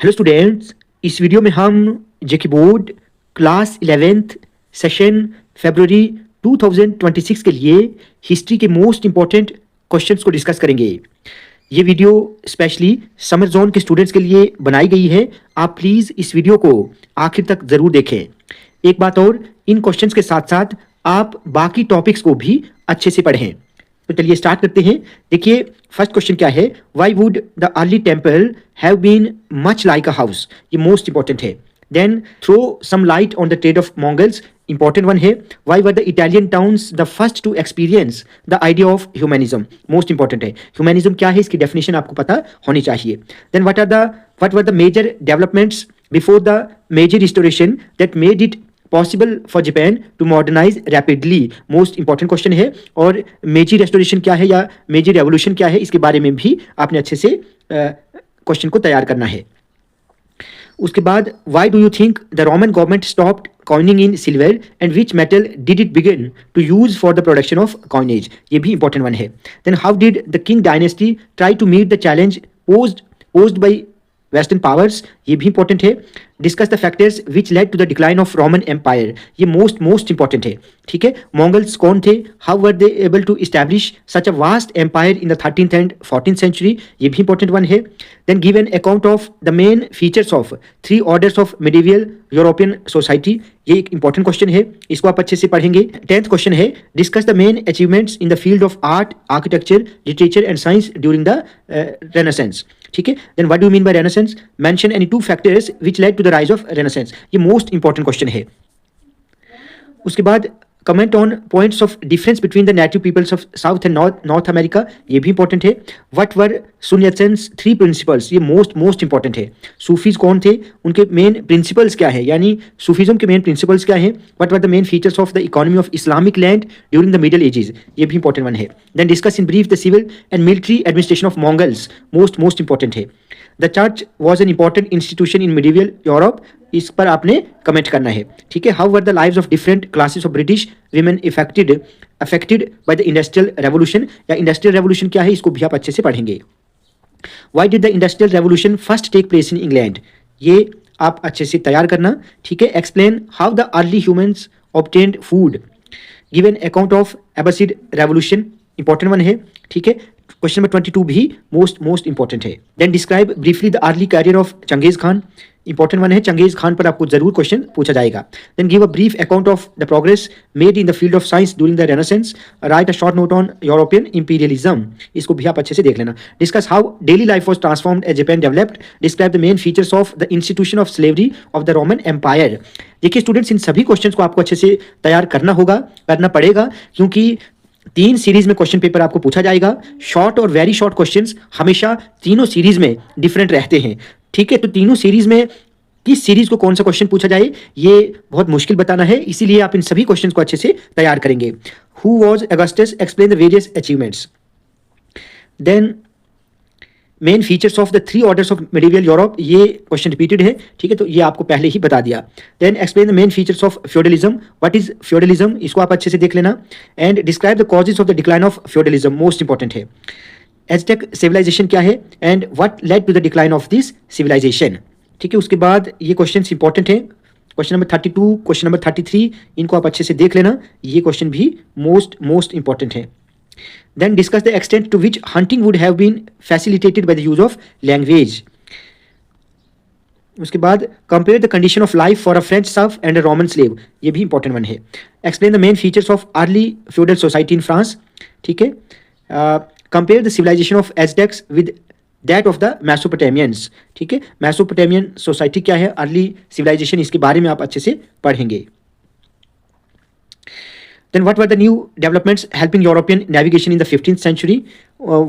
Hello students, इस video में हम जेके बोर्ड क्लास 11th सेशन फरवरी 2026 के लिए हिस्ट्री के मोस्ट इंपॉर्टेंट क्वेश्चंस को डिस्कस करेंगे। ये वीडियो स्पेशली समर जोन के स्टूडेंट्स के लिए बनाई गई है। आप प्लीज़ इस वीडियो को आखिर तक ज़रूर देखें। एक बात और, इन क्वेश्चंस के साथ साथ आप बाकी टॉपिक्स को भी अच्छे से पढ़ें। तो चलिए स्टार्ट करते हैं। देखिए फर्स्ट क्वेश्चन क्या है, why would the early temple have been much like a house. ये मोस्ट इंपॉर्टेंट है। Then throw some light on the trade of Mongols, important one है। Why were the Italian towns the first to experience the idea of humanism, most important है। Humanism क्या है, इसकी definition आपको पता होनी चाहिए। Then what were the major developments before the major restoration that made it possible for Japan to modernize rapidly, most important question है। और मेजी रेस्टोरेशन क्या है या मेजी रेवोल्यूशन क्या है, इसके बारे में भी आपने अच्छे से क्वेश्चन को तैयार करना है। उसके बाद why do you think the Roman government stopped coining in silver and which metal did it begin to use for the production of coinage, ये भी इंपॉर्टेंट वन है। Then how did the Qing dynasty try to meet the challenge posed by western powers, ये भी important है। Discuss the factors which led to the decline of Roman empire, ये most important है। ठीक है, मंगल्स कौन थे, how were they able to establish such a vast empire in the 13th and 14th century, ये भी इंपॉर्टेंट वन है। Then give an account of the main features of 3 orders of medieval European society, ये एक important question है, इसको आप अच्छे से पढ़ेंगे। 10th क्वेश्चन है, discuss the main achievements in the field of art, architecture, literature and science during the renaissance. ठीक है, then what do you mean by renaissance, mention any 2 factors which led to the rise of renaissance, ये most important question है। उसके बाद comment on points of difference between the native peoples of south and north America, ये भी important है। What were Sun Yatsen's 3 principles, ये most important है। Sufis कौन थे, उनके मेन प्रिंसिपल्स क्या है, यानी सूफीज्म के मेन प्रिंसिपल्स क्या है। What were the main features of the economy of Islamic land during the middle ages, ये भी इंपॉर्टेंट वन है। Then discuss in brief the civil and military administration of Mongols, most important है। The church was an important institution in medieval Europe, इस पर आपने comment करना है। ठीक है, how were the lives of different classes of British women affected by the industrial revolution, या industrial revolution क्या है, इसको भी आप अच्छे से पढ़ेंगे। Why did the industrial revolution first take place in England, ये आप अच्छे से तैयार करना। ठीक है, explain how the early humans obtained food, give an account of Abbasid revolution, important one है। ठीक है, क्वेश्चन नंबर 22 भी मोस्ट इंपॉर्टेंट है। Then describe briefly the early career of Genghis Khan, important one है। चंगेज खान पर आपको जरूर question पूछा जाएगा। Then give a brief account of the progress made in the field of science during the Renaissance, write a short note on European imperialism, इसको भी आप अच्छे से देख लेना। Discuss how daily life was transformed as Japan developed, describe the main features of the institution of slavery of the Roman empire. देखिए students, इन सभी क्वेश्चन को आपको अच्छे से तैयार करना पड़ेगा, क्योंकि 3 सीरीज में क्वेश्चन पेपर आपको पूछा जाएगा। शॉर्ट और वेरी शॉर्ट क्वेश्चंस हमेशा तीनों सीरीज में डिफरेंट रहते हैं। ठीक है, तो तीनों सीरीज में किस सीरीज को कौन सा क्वेश्चन पूछा जाए, ये बहुत मुश्किल बताना है, इसीलिए आप इन सभी क्वेश्चंस को अच्छे से तैयार करेंगे। Who was Augustus, explain the various achievements. Then main features of the 3 orders of medieval Europe, ये क्वेश्चन रिपीटेड है। ठीक है, तो ये आपको पहले ही बता दिया। Then explain the main features of feudalism, what is feudalism, इसको आप अच्छे से देख लेना। And describe the causes of the decline of feudalism, most important है। एज़टेक सिविलाइजेशन क्या है and what led to the decline of this civilization. ठीक है, उसके बाद ये क्वेश्चन इंपॉर्टेंट है। क्वेश्चन नंबर 32, क्वेश्चन नंबर 33, इनको आप अच्छे से देख लेना, ये क्वेश्चन भी मोस्ट इंपॉर्टेंट है। Then discuss the extent to which hunting would have been facilitated by the use of language. उसके बाद compare the condition of life for a French serf and a Roman slave, ये भी important one है। Explain the main features of early feudal society in France. ठीक है, compare the civilization of Aztecs with that of the Mesopotamians. ठीक है, Mesopotamian society क्या है, early civilization, इसके बारे में आप अच्छे से पढ़ेंगे। Then what were the new developments helping European navigation in the 15th century?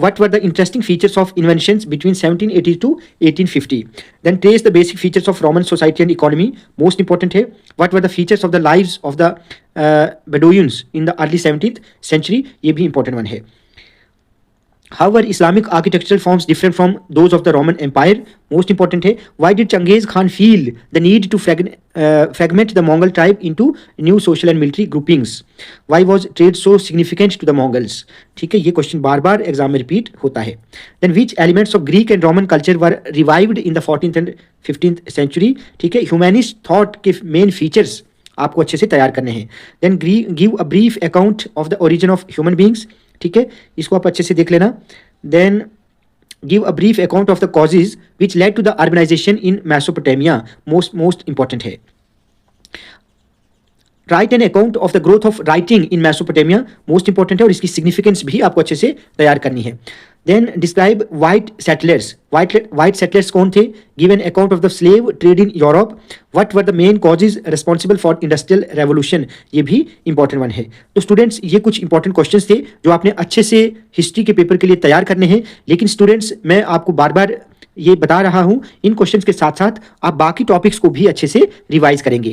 What were the interesting features of inventions between 1780 to 1850? Then trace the basic features of Roman society and economy, most important है। What were the features of the lives of the Bedouins in the early 17th century? ये भी important one है। However, Islamic architectural forms different from those of the Roman Empire. Most important है, why did Genghis Khan feel the need to fragment the Mongol tribe into new social and military groupings? Why was trade so significant to the Mongols? ठीक है, ये question बार बार exam में repeat होता है. Then which elements of Greek and Roman culture were revived in the 14th and 15th century? ठीक है, humanist thought के main features आपको अच्छे से तैयार करने हैं. Then give a brief account of the origin of human beings. ठीक है, इसको आप अच्छे से देख लेना. Then give a brief account of the causes which led to the urbanization in Mesopotamia. Most important है. Right N account of the growth of writing in Mesopotamia. Most important है और इसकी सिग्निफिकेंस भी आपको अच्छे से तैयार करनी है. Then describe white settlers. White settlers कौन थे? Give an account of the slave trade in Europe. What were the main causes responsible for industrial revolution. ये भी इंपॉर्टेंट वन है. तो स्टूडेंट्स, ये कुछ इंपॉर्टेंट क्वेश्चंस थे जो आपने अच्छे से हिस्ट्री के पेपर के लिए तैयार करने हैं. लेकिन स्टूडेंट्स, मैं आपको बार बार ये बता रहा हूँ, इन क्वेश्चंस के साथ साथ आप बाकी टॉपिक्स को भी अच्छे से रिवाइज करेंगे.